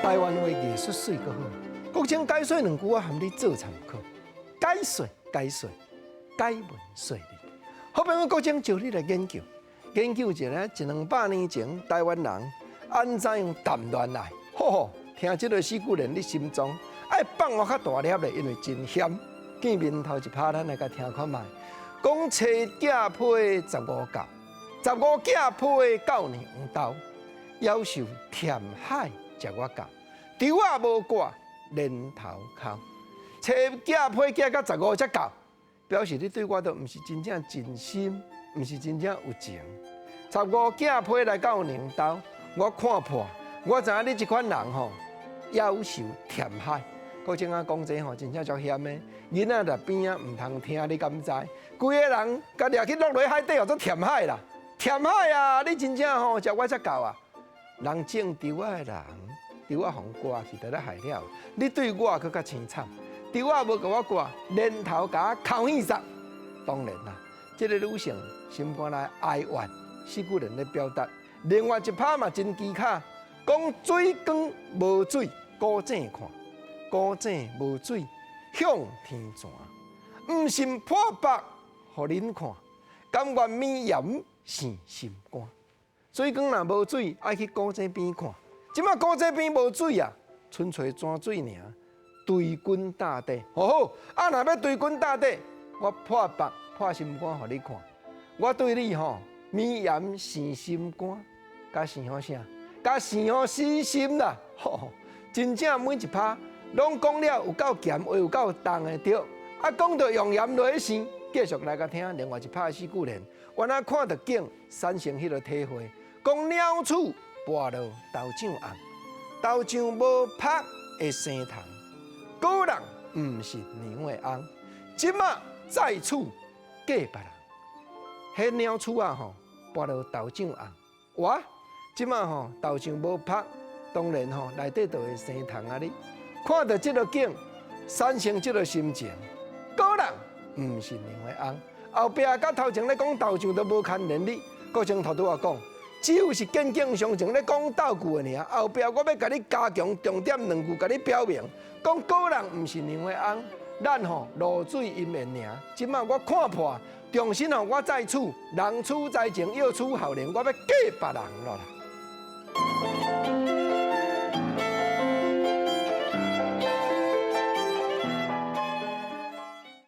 台湾话艺术水阁好，国情解说2句我含你做参考。解说，解文说理。好朋友国情就你来研究一下100-200年前台湾人安怎样谈恋爱。好，听这个四句人，你心中爱放我较大粒的，因为真险。见面头一拍，咱来甲听看卖。讲初嫁配15教，15嫁配9年豆，夭寿甜海食我教，丢啊无挂连头靠。初嫁配嫁到15才到，表示你对我都毋是真正真心，毋是真正有情。15嫁配来9年豆，我看破，我知影你这款人吼，夭寿甜海。国情讲这吼，真正足险的。囡仔在边啊，唔通听，你敢知？规个人家掠去落落海底，做甜海啦！甜海啊，你真正吼，食我才够啊！人种丢啊的人，丢啊互刮去，就咧害了。你对我佫较凄惨，丢啊无甲我刮，连头甲我扣耳塞。当然啦，这个女性心肝内哀怨，四句人咧表达。另外一拍嘛真技巧，讲水光无水，古井看；古井无水。向天传，唔信破白，互恁看。甘愿美颜生心肝。水光若无水，爱去古井边看。即马古井边无水啊，纯粹泉水尔。对君大帝，好，啊若要对君大帝，我破白破心肝互你看。我对你吼美颜生心肝，甲生好啥？甲生好死心啦！吼，真正每一拍。拢讲了有够咸，话有够重的对。啊，讲到用盐落去生，继续来甲听另外一拍四句联。原来看到景，产生迄个体会。讲鸟鼠跋落豆浆红，豆浆无拍会生虫。果人毋是娘的翁，即马再处嫁别人。迄鸟鼠啊吼，跋落豆浆红。哇，即马吼豆浆无拍，当然吼内底就会生虫啊！你。看到这个景，产生这个心情，果然毋是娘的翁。后壁甲头前咧讲豆浆都无牵连理，国情头拄我讲，只有是见景伤情咧讲斗句的尔。后壁我要甲你加强重点2句，甲你表明，讲果然毋是娘的翁，咱吼露水姻缘尔。即马我看破，重新吼我再处，人处在前，要处后人，我要嫁别人了啦。